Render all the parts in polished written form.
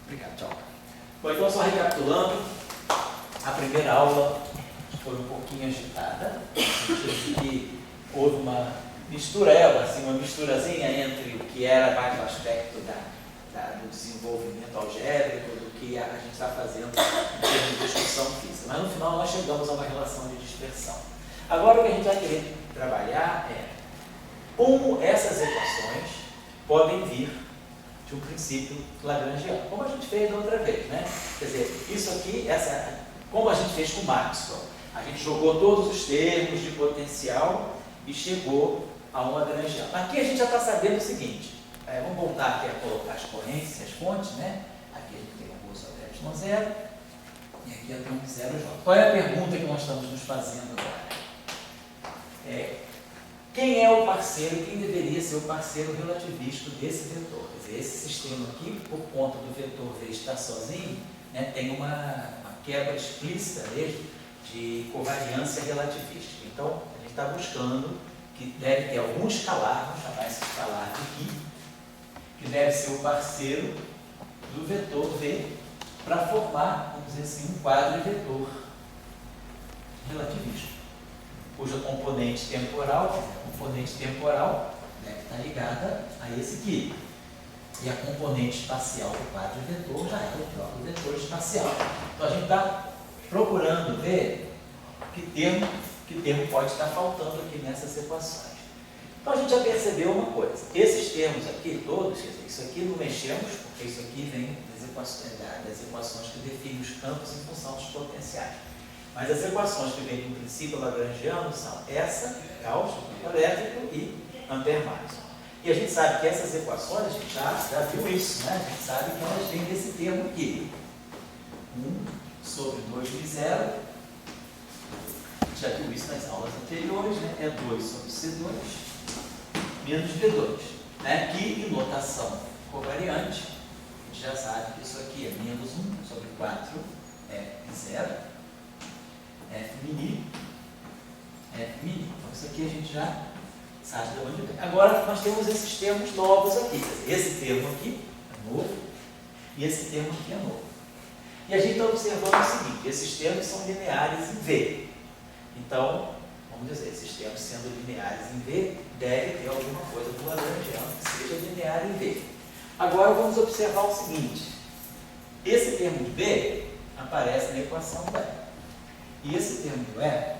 Obrigado, tchau. Bom, então só recapitulando, a primeira aula foi um pouquinho agitada, no sentido de que houve uma misturela, assim, uma misturazinha entre o que era mais o aspecto do desenvolvimento algébrico, do que a gente está fazendo em termos de discussão física. Mas no final nós chegamos a uma relação de dispersão. Agora o que a gente vai querer trabalhar é como essas equações podem vir de um princípio lagrangiano, como a gente fez da outra vez, né? Quer dizer, isso aqui, como a gente fez com Maxwell, a gente jogou todos os termos de potencial e chegou a um lagrangiano. Aqui a gente já está sabendo o seguinte, vamos voltar aqui a colocar as correntes, as fontes, né? Aqui a gente tem um curso até epsilon zero, e aqui eu tenho um zero j. Qual é a pergunta que nós estamos nos fazendo agora? Quem é o parceiro, quem deveria ser o parceiro relativístico desse vetor? Quer dizer, esse sistema aqui, por conta do vetor V estar sozinho, né, tem uma quebra explícita dele de covariância relativística. Então, a gente está buscando que deve ter algum escalar, vamos chamar esse escalar aqui, que deve ser o parceiro do vetor V para formar, vamos dizer assim, um quadro vetor relativístico, cuja componente temporal deve estar ligada a esse aqui. E a componente espacial do quadro vetor já é o próprio vetor espacial. Então a gente está procurando ver que termo pode estar faltando aqui nessas equações. Então a gente já percebeu uma coisa, esses termos aqui todos, quer dizer, isso aqui não mexemos, porque isso aqui vem das equações que definem os campos em função dos potenciais. Mas as equações que vêm do princípio lagrangiano são essa, Gauss, campo elétrico e Ampère-Maxwell. E a gente sabe que essas equações, a gente já viu isso, né? A gente sabe que elas vêm desse termo aqui. 1 sobre 2μ0, a gente já viu isso nas aulas anteriores, né? É 2 sobre C2 menos V2. Né? Que em notação covariante, a gente já sabe que isso aqui é menos 1 sobre 4 F0. F mini. Então isso aqui a gente já sabe de onde vem. Agora nós temos esses termos novos aqui. Esse termo aqui é novo e esse termo aqui é novo. E a gente está observando o seguinte, esses termos são lineares em V. Então, vamos dizer, esses termos sendo lineares em V, deve ter alguma coisa do lagrangiano que seja linear em V. Agora vamos observar o seguinte, esse termo de V aparece na equação do E. E esse termo do E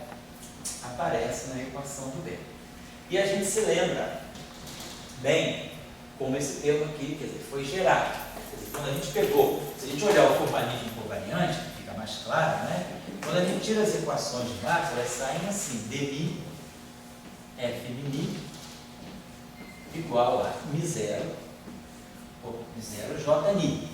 aparece na equação do B. E a gente se lembra bem como esse termo aqui, quer dizer, foi gerado. Quer dizer, quando a gente pegou, se a gente olhar o formalismo covariante, fica mais claro, né? Quando a gente tira as equações de Maxwell, elas saem assim, dmi, f mini, igual a μ0, j ni.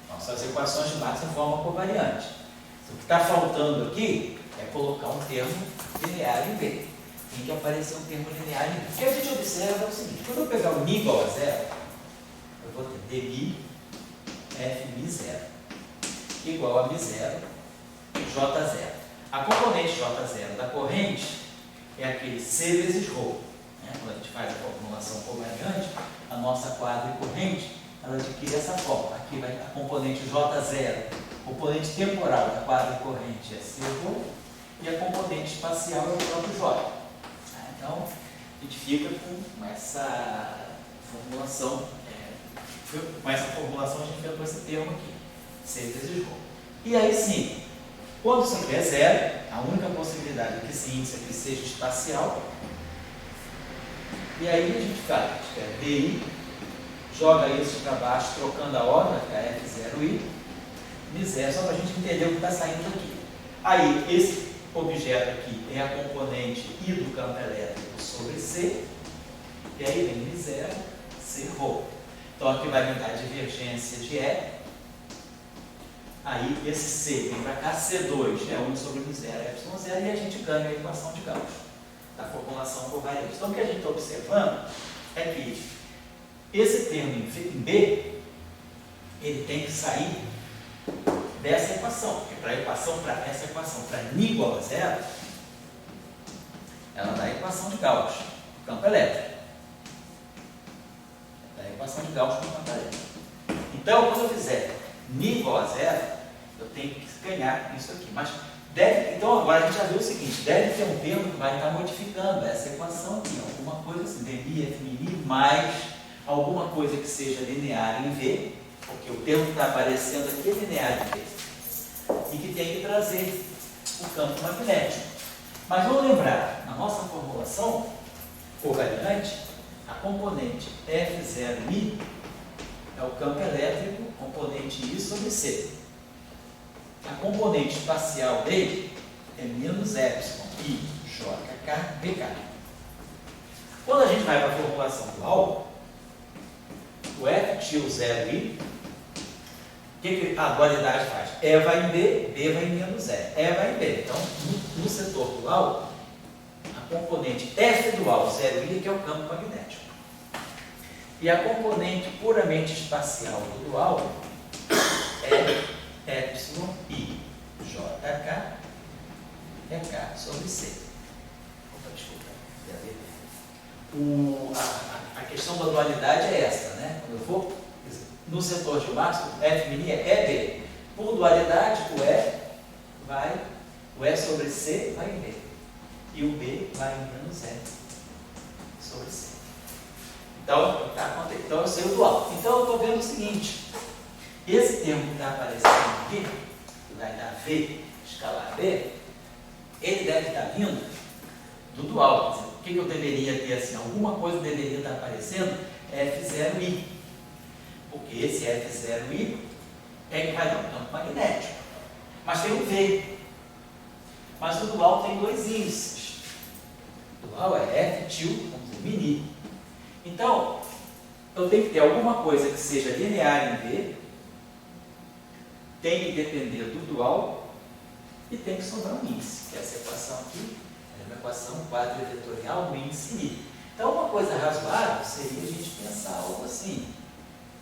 Então, são as equações de Maxwell em forma covariante. O que está faltando aqui é colocar um termo linear em V. Tem que aparecer um termo linear em V. O que a gente observa é o seguinte, quando eu pegar o μ igual a zero, eu vou ter dmi f μ0 igual a μ0 j0. A componente j0 da corrente é aquele C vezes ρ. Né? Quando a gente faz a formulação covariante, a nossa quadra e corrente, ela adquire essa forma. Aqui vai a componente j0, componente temporal da quadra e corrente é C ρ, e a componente espacial é o próprio J. Então, a gente fica com essa formulação, a gente fica com esse termo aqui, C vezes ρ. E aí sim, quando isso aqui é zero, a única possibilidade é que esse índice aqui seja espacial, e aí a gente faz, DI, joga isso para baixo, trocando a ordem, vai ficar F0I, μ0, só para a gente entender o que está saindo daqui. Aí, esse objeto aqui é a componente I do campo elétrico sobre C, e aí vem μ0, C ρ. Então aqui vai vir a divergência de E, aí esse C vem para cá, C2 é 1 sobre μ0, ε0, e a gente ganha a equação de Gauss, da formulação covariante. Então o que a gente está observando é que esse termo em B, ele tem que sair dessa equação, porque essa equação, para n igual a zero, ela dá a equação de Gauss, do campo elétrico. Dá a equação de Gauss do campo elétrico. Então, quando eu fizer μ igual a zero, eu tenho que ganhar isso aqui. Mas então agora a gente já viu o seguinte, deve ter um termo que vai estar modificando essa equação aqui, alguma coisa assim, dmi, fmi, mais alguma coisa que seja linear em V, porque o termo que está aparecendo aqui é linear em V, e que tem que trazer o campo magnético. Mas vamos lembrar, na nossa formulação covariante, a componente F0I é o campo elétrico, componente I sobre C. A componente espacial dele é menos epsilon, I, J, K, BK. Quando a gente vai para a formulação dual, o F til 0I, o que a dualidade faz? E vai em B, B vai em menos E. E vai em B. Então, no setor dual, a componente F dual 0I que é o campo magnético. E a componente puramente espacial do dual é epsilon I, JK, EK sobre C. Opa, desculpa. A questão da dualidade é essa, né? Quando eu for no setor de máximo, F mini é B. Por dualidade, o E sobre C vai em B. E o B vai em menos E sobre C. Então, eu sei o dual. Então, eu estou vendo o seguinte. Esse termo que está aparecendo aqui, que vai dar V, escalar B, ele deve estar vindo do dual. Quer dizer, o que eu deveria ter assim? Alguma coisa deveria estar aparecendo F0I. Porque esse F0I é que vai dar um campo magnético. Mas tem um V. Mas o dual tem dois índices. O dual é F til, vamos dizer, mini. Então, eu tenho que ter alguma coisa que seja linear em V, tem que depender do dual e tem que sobrar um índice, que essa equação aqui é uma equação quadrivetorial do índice I. Então, uma coisa razoável seria a gente pensar algo assim.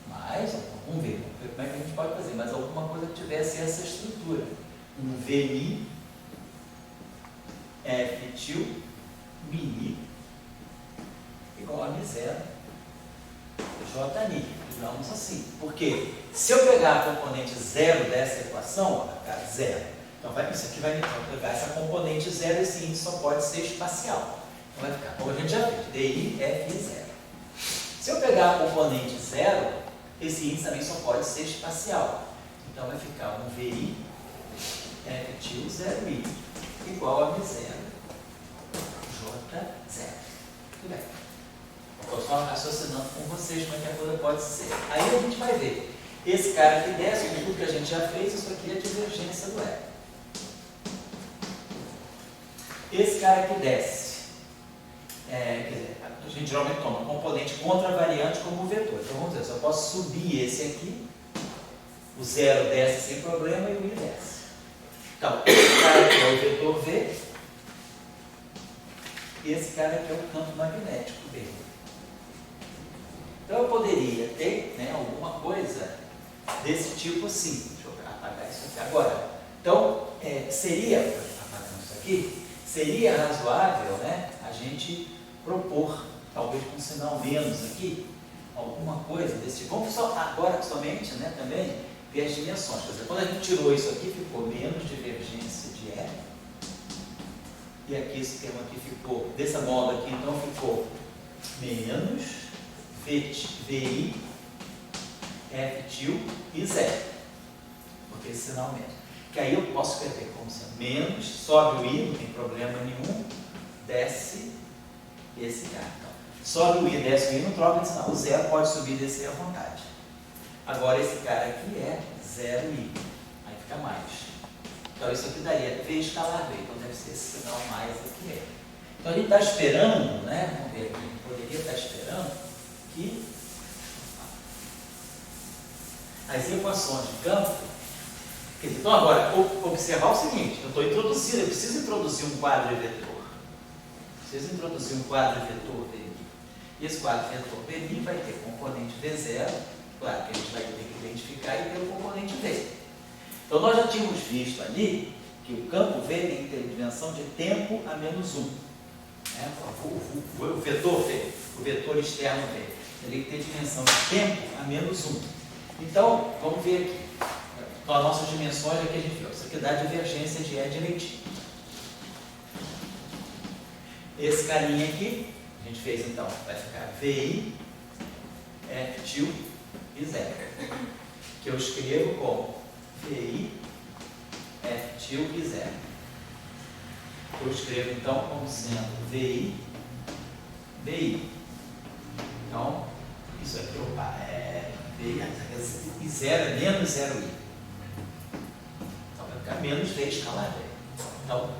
Mas, vamos ver como é que a gente pode fazer, mas alguma coisa que tivesse essa estrutura. Um VI, F til, mini, igual a M0, JNI, digamos assim. Porque se eu pegar a componente zero dessa equação, vai ficar zero. Então, isso aqui vai me pegar essa componente zero, esse índice só pode ser espacial. Então, vai ficar, como a gente já fez, DI, F, 0. Se eu pegar a componente zero, esse índice também só pode ser espacial. Então, vai ficar um VI, F til 0I, igual a M0, J0. Tudo bem. Estou só raciocinando com vocês como é que a coisa pode ser. Aí a gente vai ver. Esse cara aqui desce, tudo que a gente já fez, isso aqui é a divergência do E. Esse cara aqui desce. Quer dizer, a gente geralmente toma um componente contravariante como vetor. Então vamos dizer, eu só posso subir esse aqui, o zero desce sem problema e o I desce. Então, esse cara aqui é o vetor V, e esse cara aqui é o campo magnético B. Então eu poderia ter alguma coisa desse tipo assim. Deixa eu apagar isso aqui agora. Então, apagando isso aqui, seria razoável a gente propor, talvez com um sinal menos aqui, alguma coisa desse tipo. Vamos só agora somente também ver as dimensões. Quer dizer, quando a gente tirou isso aqui, ficou menos divergência de E. E aqui esse termo aqui ficou, dessa modo aqui, então ficou menos VI, F til e zero. Porque esse sinal menos. Que aí eu posso escrever como sendo menos, sobe o I, não tem problema nenhum, desce esse cara. Então, sobe o I, desce o I, não troca de sinal. O zero pode subir e descer à vontade. Agora esse cara aqui é 0I. Aí fica mais. Então isso aqui daria V escalar V. Então deve ser esse sinal mais aqui é. Então a gente está esperando, vamos ver aqui, poderia estar esperando que as equações de campo. Então agora, observar o seguinte, eu estou introduzindo, eu preciso introduzir um quadro vetor. Preciso introduzir um quadro vetor VI. E esse quadro vetor VI vai ter componente V0, claro que a gente vai ter que identificar e ter o componente V. Então nós já tínhamos visto ali que o campo V tem que ter dimensão de tempo a menos 1. O vetor V, o vetor externo V, ele tem que ter dimensão de tempo a menos 1. Então, vamos ver aqui. Com as nossas dimensões, aqui a gente viu. Isso aqui dá a divergência de E direitinho. Esse carinha aqui, a gente fez então, vai ficar VI, F til e zero. Que eu escrevo como VI, F til e zero. Eu escrevo então como sendo VI, VI. Então, isso aqui é VI, e zero é menos 0I. Então vai ficar menos V escalar V. Então,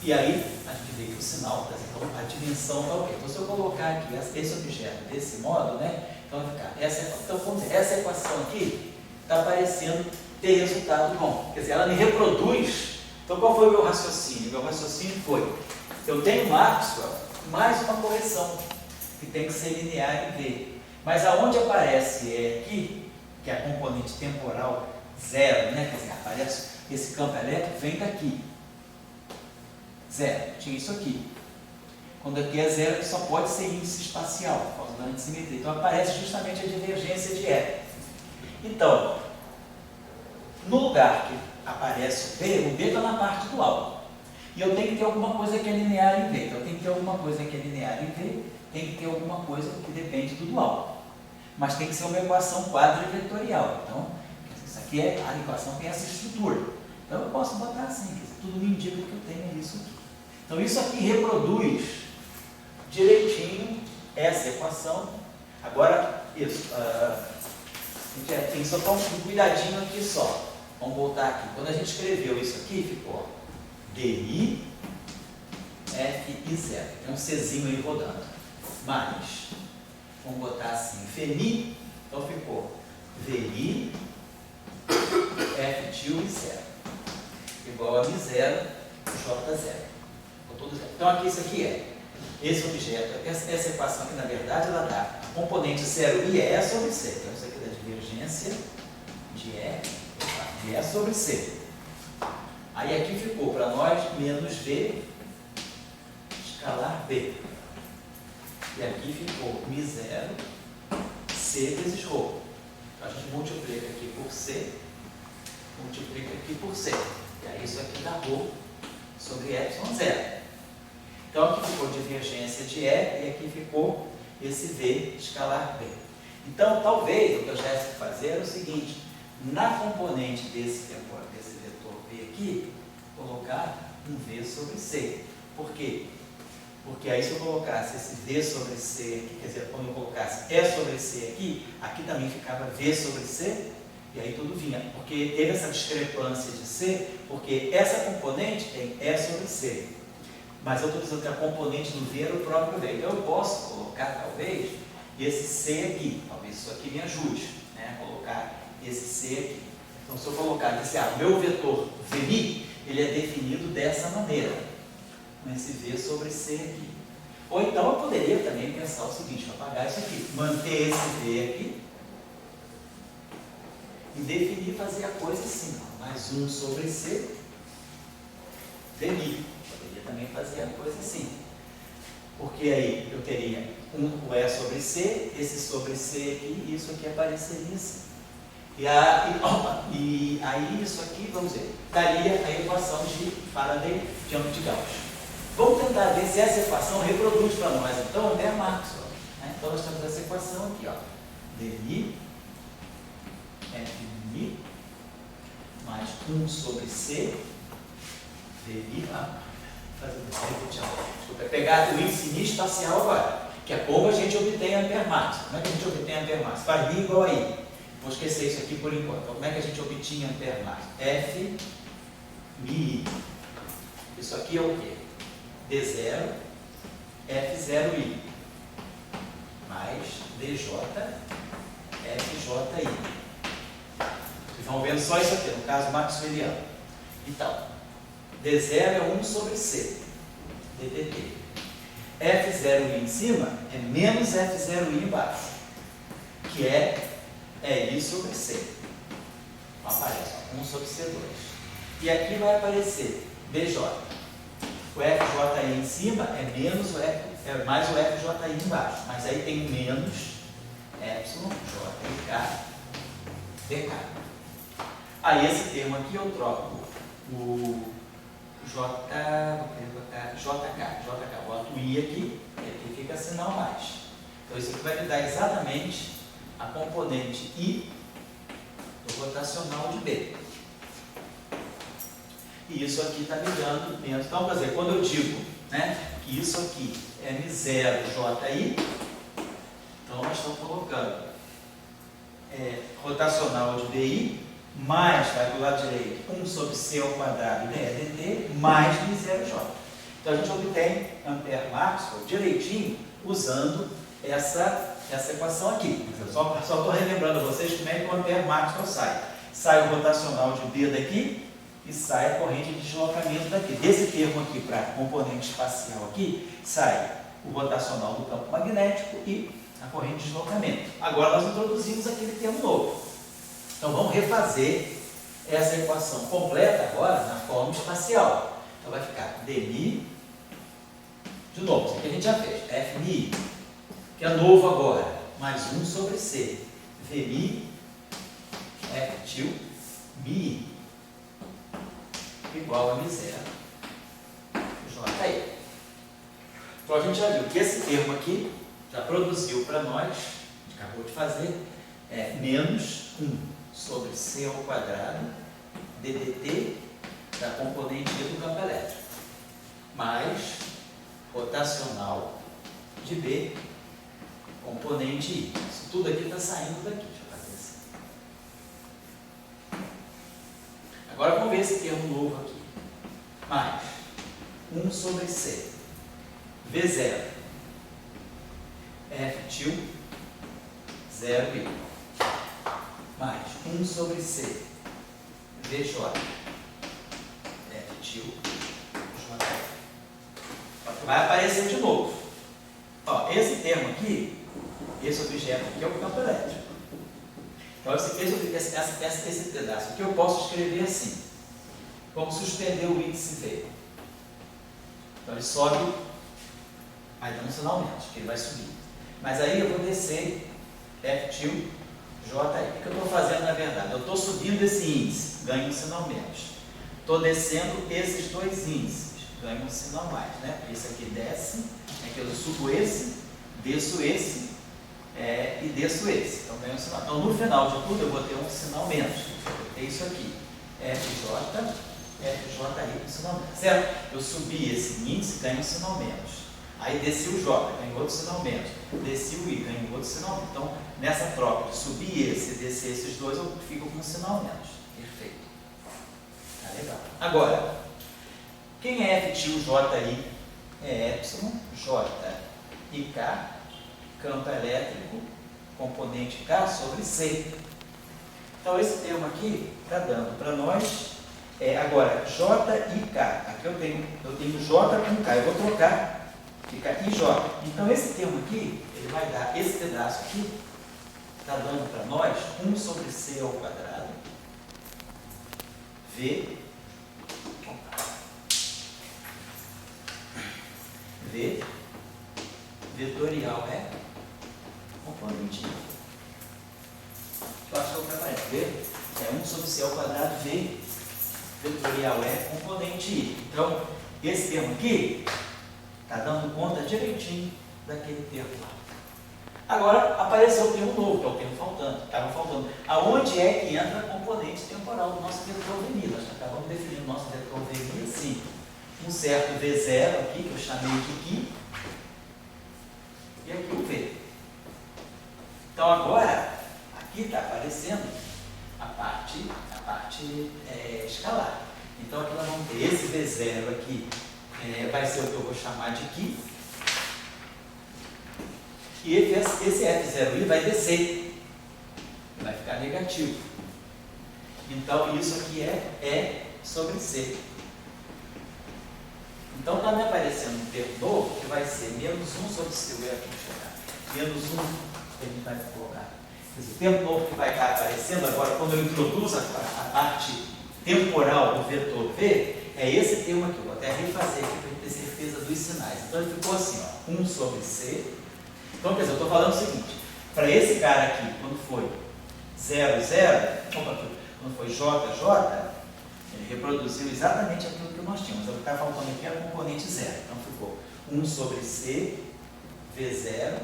e aí, a gente vê que o sinal, então a dimensão está ok. Então, se eu colocar aqui esse objeto desse modo, né? Então vai ficar, essa equação aqui está parecendo ter resultado bom. Quer dizer, ela me reproduz. Então, qual foi o meu raciocínio? Meu raciocínio foi, eu tenho Maxwell mais uma correção, que tem que ser linear em V. Mas aonde aparece E aqui, que é a componente temporal zero, né? Quer dizer, aparece esse campo elétrico, vem daqui. Zero, tinha isso aqui. Quando aqui é zero, só pode ser índice espacial, por causa da antissimetria. Então aparece justamente a divergência de E. Então, no lugar que aparece o B está na parte do alto. E eu tenho que ter alguma coisa que é linear em V. Então eu tenho que ter alguma coisa que é linear em V, tem que ter alguma coisa que depende do dual. Mas tem que ser uma equação quadrivetorial. Então, isso aqui é a equação que tem essa estrutura. Então eu posso botar assim, tudo me indica que eu tenho isso aqui. Então isso aqui reproduz direitinho essa equação. Agora, isso, tem só um cuidadinho aqui só. Vamos voltar aqui. Quando a gente escreveu isso aqui, ficou DI, F e zero. Tem um Czinho aí rodando. Mas, vamos botar assim, FMI, então ficou VI, F til e zero. Igual a Mi0, J0. Então aqui isso aqui é esse objeto, essa equação aqui na verdade ela dá componente 0i é sobre C. Então isso aqui dá divergência de E sobre C. Aí aqui ficou para nós menos V escalar B. E aqui ficou Mi0 C vezes ρ. Então a gente multiplica aqui por C, multiplica aqui por C. E aí isso aqui dá ρ sobre ε0. Então aqui ficou divergência de E e aqui ficou esse V escalar B. Então talvez o que eu tivesse que fazer era o seguinte, na componente desse vetor V aqui, colocar um V sobre C. Por quê? Porque aí se eu colocasse esse V sobre C aqui, quer dizer, quando eu colocasse E sobre C aqui, aqui também ficava V sobre C, e aí tudo vinha. Porque teve essa discrepância de C, porque essa componente tem E sobre C. Mas eu estou dizendo que a componente do V era o próprio V. Então eu posso colocar, talvez, esse C aqui. Talvez isso aqui me ajude, né? Colocar esse C aqui. Então se eu colocar esse meu vetor VMI, ele é definido dessa maneira. Com esse V sobre C aqui. Ou então eu poderia também pensar o seguinte, vou apagar isso aqui. Manter esse V aqui. E definir, fazer a coisa assim. Mais 1 sobre C. VMI. Também fazer a coisa assim. Porque aí eu teria o E sobre C, esse sobre C aqui, e isso aqui apareceria assim. E aí isso aqui, vamos ver, daria a equação de Faraday de âmbito de Gauss. Vamos tentar ver se essa equação reproduz para nós, então, é a Maxwell. Né? Então nós temos essa equação aqui, ó. DI, FMI, mais 1 sobre C, DI, desculpa, é pegar o índice Mi espacial agora, que é como a gente obtém Ampère máximo. Como é que a gente obtém Ampère máximo? Faz Mi igual a I. Vou esquecer isso aqui por enquanto. Então, como é que a gente obtinha Ampère máximo? F, Mi. Isso aqui é o quê? D0, F0I, mais DJ, FJI. Vocês vão vendo só isso aqui, no caso maxwelliano. Então, D0 é 1 sobre C, ddt. F0i em cima é menos F0i embaixo, que é I sobre C. Então aparece 1 sobre C2. E aqui vai aparecer BJ. O FJI em cima é menos mais o FJI embaixo, mas aí tem menos Epsilon, JK VK. Aí esse termo aqui eu troco o JK, boto o I aqui, e aqui fica sinal mais. Então isso aqui vai me dar exatamente a componente I do rotacional de B. E isso aqui está me dando dentro. Então, quer dizer, quando eu digo, né, que isso aqui é M0JI, então nós estamos colocando rotacional de BI, mais, vai do lado direito, 1 sobre C ao quadrado dt, mais M0J. Então a gente obtém Ampère-Maxwell direitinho usando essa equação aqui. Só estou relembrando a vocês como é que o Ampère-Maxwell sai. Sai o rotacional de B daqui e sai a corrente de deslocamento daqui. Desse termo aqui para componente espacial aqui, sai o rotacional do campo magnético e a corrente de deslocamento. Agora nós introduzimos aquele termo novo. Então vamos refazer essa equação completa agora na forma espacial. Então vai ficar dmi, de novo, isso aqui a gente já fez, fmi, que é novo agora, mais 1 sobre c, vmi, f mi, igual a m0, ji. Então a gente já viu que esse termo aqui já produziu para nós, a gente acabou de fazer, menos 1 sobre c ao quadrado ddt da componente I do campo elétrico, mais rotacional de B, componente I. Isso tudo aqui está saindo daqui. Deixa eu fazer assim. Agora vamos ver esse termo novo aqui. Mais 1 sobre C, V0, F 0I, mais 1 sobre C, VJ, F J. Vai aparecer de novo. Ó, esse termo aqui, esse objeto aqui é o campo elétrico. Então, esse pedaço aqui eu posso escrever assim. Vamos suspender o índice V. Então, ele sobe, vai dando um sinal menos, que ele vai subir. Mas aí eu vou descer F JI. O que eu estou fazendo na verdade? Eu estou subindo esse índice, ganho um sinal menos. Estou descendo esses dois índices, ganho um sinal mais, né? Porque esse aqui desce, aqui eu subo esse, desço esse e desço esse. Então ganho um sinal. Então no final de tudo eu vou ter um sinal menos. Eu vou ter isso aqui, FJ, FJI, um sinal menos. Certo? Eu subi esse índice, ganho um sinal menos. Aí desci o J, ganho outro sinal menos. Desci o I, ganho outro sinal menos. Então, nessa troca de subir esse e descer esses dois, eu fico com um sinal menos. Perfeito. Tá legal. Agora, quem é F JI? É Y, J e K, campo elétrico, componente K sobre C. Então, esse termo aqui está dando para nós, agora, J e K. Aqui eu tenho J com K. Eu vou trocar. Fica IJ. Então, esse termo aqui, ele vai dar, esse pedaço aqui, está dando para nós 1 sobre C ao quadrado, V vetorial componente I. Eu acho que eu preparei. V é 1 sobre C ao quadrado, V vetorial componente I. Então, esse termo aqui está dando conta direitinho daquele termo lá. Agora apareceu o termo novo, que é o termo faltando. Estava faltando. Aonde é que entra a componente temporal do nosso vetor VMI? Nós acabamos definindo o nosso vetor VMI assim. Um certo V0 aqui, que eu chamei de I, e aqui o V. Então agora, aqui está aparecendo a parte escalar. Então aqui nós vamos ter esse V0 aqui. Vai ser o que eu vou chamar de Q. E esse F0I vai descer. Vai ficar negativo. Então, isso aqui é sobre C. Então, está me aparecendo um termo novo que vai ser menos 1 sobre C. Eu ia aqui chegar. Menos 1 que a gente vai colocar. O termo novo que vai estar aparecendo agora, quando eu introduzo a parte temporal do vetor V, é esse termo aqui. Eu vou até refazer aqui para a gente ter certeza dos sinais. Então ele ficou assim, ó, 1 sobre C. Então, quer dizer, eu estou falando o seguinte, para esse cara aqui, quando foi 0, 0, quando foi J, J, ele reproduziu exatamente aquilo que nós tínhamos. O que está faltando aqui era o componente 0. Então ficou 1 sobre C, V0,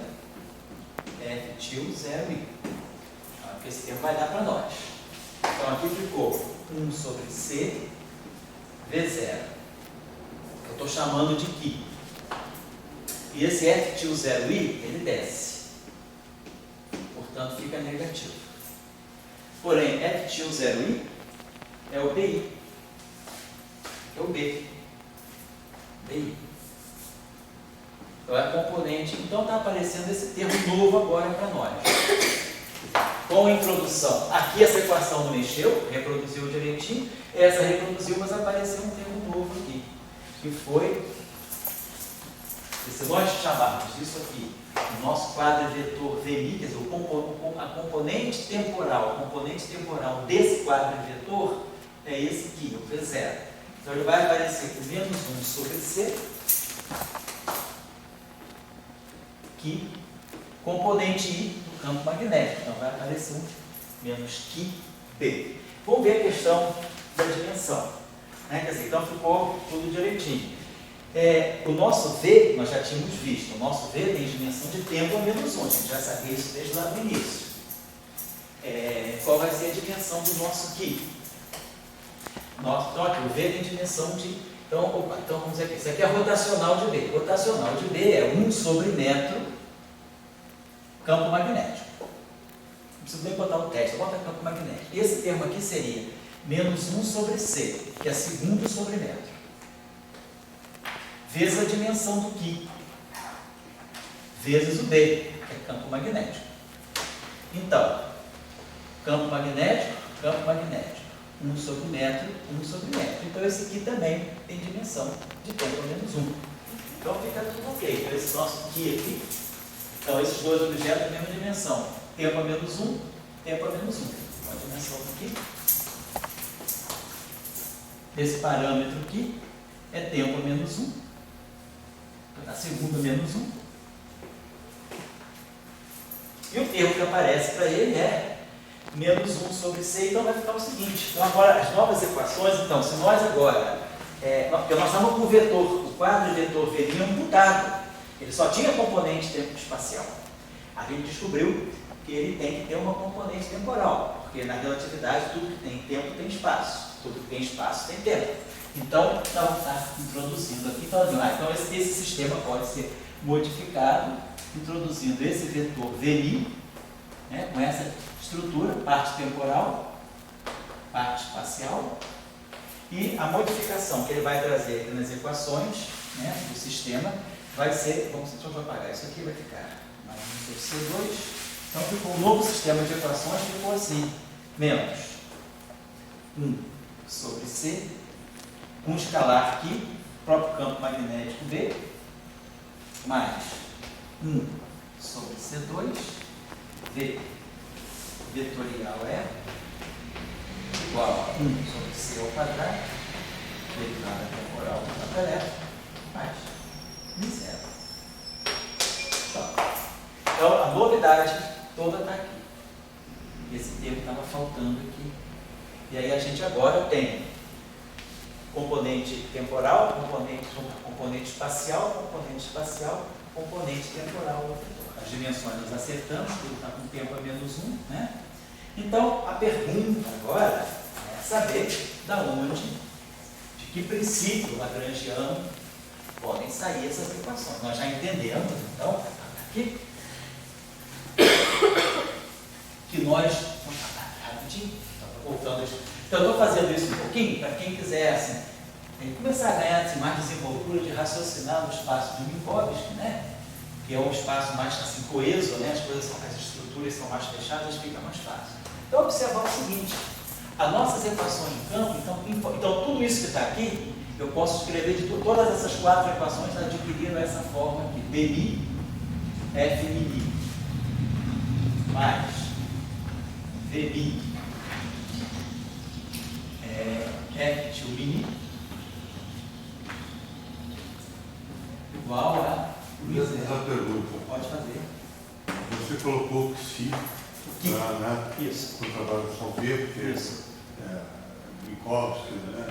F til 0i. Porque esse termo vai dar para nós. Então aqui ficou 1 sobre C, V0. Eu estou chamando de Ki. E esse F til 0i, ele desce. Portanto, fica negativo. Porém, F til 0i é o BI. É o B. BI. Então, é componente. Então, está aparecendo esse termo novo agora para nós. Com a introdução. Aqui essa equação não mexeu, reproduziu direitinho. Essa reproduziu, mas apareceu um termo novo aqui. Que foi, se nós chamarmos isso aqui, o nosso quadro vetor VMI, quer dizer, a componente temporal desse quadro vetor é esse aqui, o V0. Então ele vai aparecer com menos 1 sobre C, que componente I do campo magnético. Então vai aparecer um menos que B. Vamos ver a questão da dimensão. Quer dizer, então ficou tudo direitinho. O nosso V, nós já tínhamos visto, o nosso V tem dimensão de tempo a menos 1, a gente já sabia isso desde lá no início. Qual vai ser a dimensão do nosso Ki? Então aqui, o V tem dimensão de... Então vamos dizer aqui, isso aqui é rotacional de B. Rotacional de B é 1 sobre metro campo magnético. Não preciso nem botar o teste, bota campo magnético. Esse termo aqui seria menos 1 sobre C, que é segundo sobre metro. Vezes a dimensão do Ki, vezes o B, que é campo magnético. Então, campo magnético, 1 sobre metro, 1 sobre metro. Então, esse aqui também tem dimensão de tempo a menos 1. Então, fica tudo ok. Então, esse nosso Ki aqui, então, esses dois objetos têm a mesma dimensão. Tempo a menos 1, tempo a menos 1. Então, a dimensão do Ki, desse parâmetro aqui, é tempo a menos 1. A segunda menos 1. E o termo que aparece para ele é menos 1 sobre C. Então vai ficar o seguinte. Então agora as novas equações, então, se nós agora, porque nós estamos com o vetor, o quadro vetor V mudado. Ele só tinha componente tempo espacial. A gente descobriu que ele tem que ter uma componente temporal, porque na relatividade tudo que tem tempo tem espaço. Tudo que tem espaço tem tempo. Então, não está introduzindo aqui, então esse sistema pode ser modificado, introduzindo esse vetor VMI, né, com essa estrutura, parte temporal, parte espacial, e a modificação que ele vai trazer aqui nas equações, né, do sistema vai ser, deixa eu apagar isso aqui, vai ficar mais um C2, então ficou um novo sistema de equações, ficou assim, menos 1 sobre C, um escalar aqui, próprio campo magnético B, mais 1 sobre C2, V vetorial é igual a 1 sobre C ao quadrado, derivada temporal do campo elétrico, mais 0. Então, a novidade toda está aqui. Esse termo estava faltando aqui. E aí a gente agora tem componente temporal, componente espacial, componente temporal. As dimensões nós acertamos, tudo está com tempo a menos 1, né? Então, a pergunta agora é saber da onde, de que princípio lagrangiano podem sair essas equações. Nós já entendemos, então, aqui, que nós... Rapidinho, voltando. Então, eu estou fazendo isso um pouquinho, para quem quiser, assim, começar a ganhar assim, mais desenvoltura de raciocinar no espaço de Minkowski, né? Que é um espaço mais assim, coeso, né? As estruturas são mais fechadas, fica mais fácil. Então, observar o seguinte, as nossas equações de campo, então tudo isso que está aqui, eu posso escrever de todas essas 4 equações adquirindo essa forma aqui, BMI, FMI, mais VMI, F til mini, igual a... Essa pergunta. Pode fazer. Você colocou que se né? Isso. O trabalho de Salveiro, porque Isso. Minkowski, né?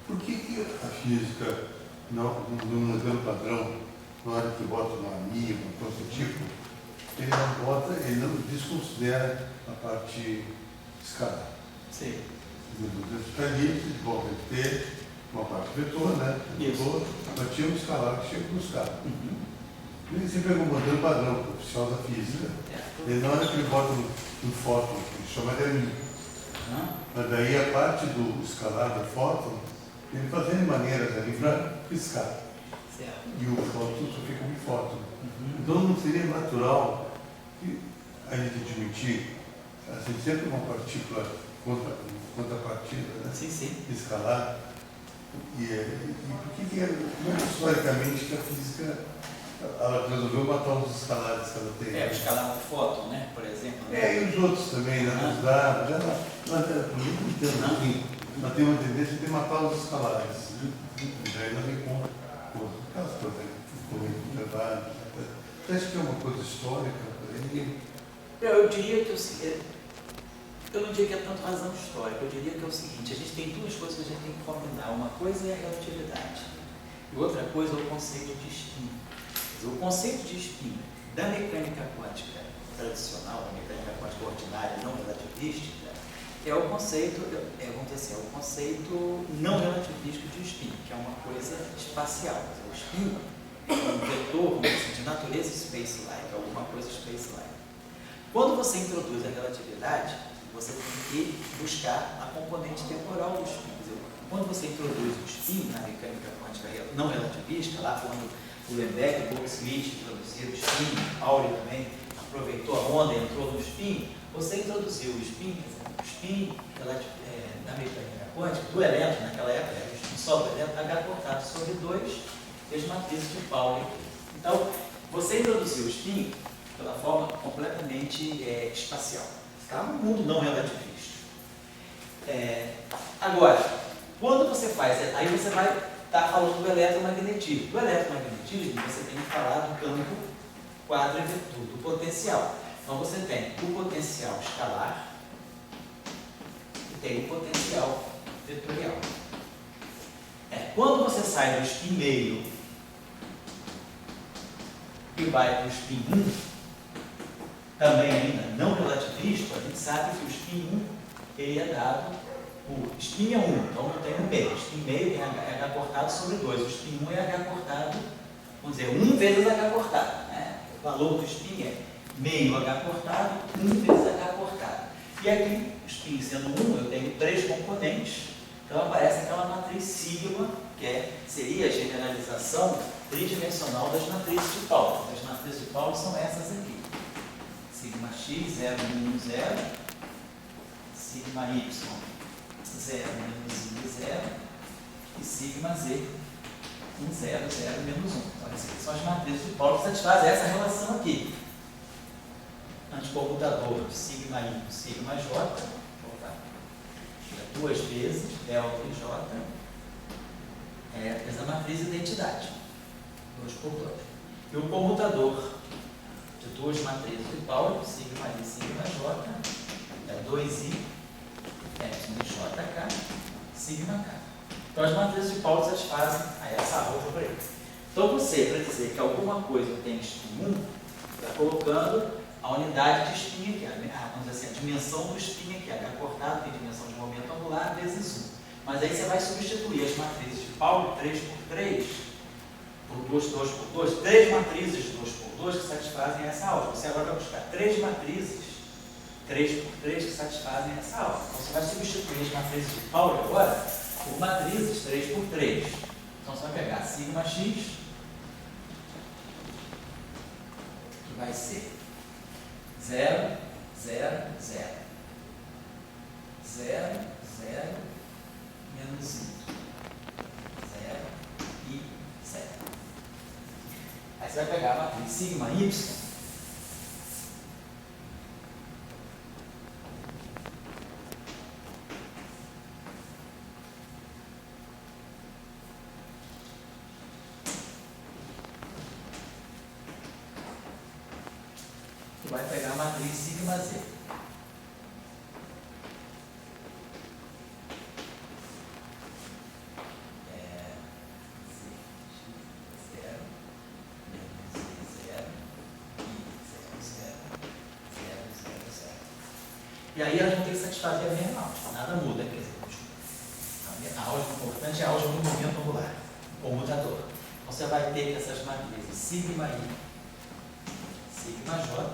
Por que a física, no modelo padrão, na hora que bota uma anilha, um protótipo, ele não desconsidera a parte escalar? Sim. Está livre, bom, tem que ter uma parte vetor, né? Vetor, mas tinha um escalar que chega para os caras. E você pega o modelo padrão, o oficial da física, e na hora que ele bota um fóton, que chama de anilha. Mas daí a parte do escalar do fóton, ele fazendo maneiras ali para piscar. Certo. E o fóton só fica com fóton. Então não seria natural a gente admitir, assim, sempre uma partícula contrapartida, né? Sim, sim. Escalar. E por que historicamente que a física ela resolveu matar os escalares que ela tem? O escalar do fóton, né? Por exemplo. E os outros também, né? Os dados, nós temos uma tendência de matar os escalares. Daí nós vem com aquelas coisas que trabalho. Você acha que é uma coisa histórica? Eu diria que eu não diria que é tanto razão histórica, eu diria que é o seguinte: a gente tem duas coisas que a gente tem que combinar. Uma coisa é a relatividade e outra coisa é o conceito de spin. O conceito de spin da mecânica quântica tradicional, da mecânica quântica ordinária, não relativística, é o conceito, vamos dizer assim, é o conceito não relativístico de spin, que é uma coisa espacial. O spin é um vetor, vamos dizer assim, de natureza space-like, alguma coisa space-like. Quando você introduz a relatividade, você tem que buscar a componente temporal do spin. Quando você introduz o spin na mecânica quântica não relativista, lá quando Uhlenbeck e Goldschmidt introduziram o spin, Pauli também aproveitou a onda e entrou no spin, você introduziu o spin da mecânica quântica, do elétron, naquela época, era o spin só do elétron, H cortado sobre 2 vezes matrizes de Pauli. Então, você introduziu o spin pela forma completamente espacial. Está no mundo não relativista. Agora, quando você faz, aí você vai estar falando do eletromagnetismo. Do eletromagnetismo, você tem que falar do campo quadrivetor, do potencial. Então, você tem o potencial escalar e tem o potencial vetorial. Quando você sai do spin meio e vai para o spin 1, também ainda não relativista, a gente sabe que o spin 1 ele é dado por spin é 1, então não tem um meio. Spin meio é H cortado sobre 2. O spin 1 é H cortado, vamos dizer, 1 vezes H cortado. Né? O valor do spin é meio H cortado, 1 vezes H cortado. E aqui, o spin sendo 1, eu tenho 3 componentes, então aparece aquela matriz sigma, que seria a generalização tridimensional das matrizes de Pauli. As matrizes de Pauli são essas aqui. Sigma x, 0, 1, 0, sigma y, 0, menos 1, 0, e sigma z, 1, 0, 0, menos 1. Então, essas aqui são as matrizes de Pauli que satisfazem essa relação aqui. Anticomputador, sigma y, sigma j, duas vezes, delta e j, essa matriz identidade, 2 por 2. E o comutador de duas matrizes de Pauli, sigma i, sigma j, é 2i, epsilon jk, sigma k. Então as matrizes de Pauli satisfazem a essa álgebra aí. Então você, para dizer que alguma coisa tem spin 1, está colocando a unidade de spin aqui, vamos dizer assim, a dimensão do spin aqui, H cortado tem dimensão de momento angular vezes 1. Mas aí você vai substituir as matrizes de Pauli 3 por 3, por 2, 2 por 2, 3 matrizes de 2 por 2 que satisfazem essa álgebra. Você agora vai buscar 3 matrizes 3 por 3 que satisfazem essa álgebra. Então você vai substituir as matrizes de Pauli agora por matrizes 3 por 3. Então você vai pegar sigma x, que vai ser 0, 0, 0, 0, 0, menos 1, 0 e 0. Aí você vai pegar a matriz sigma y, vai pegar a matriz sigma sigma z. E aí elas vão ter que satisfazer a mesma álgebra, nada muda, quer dizer, a álgebra importante é a álgebra do momento angular, comutador. Então você vai ter essas matrizes sigma i, sigma j,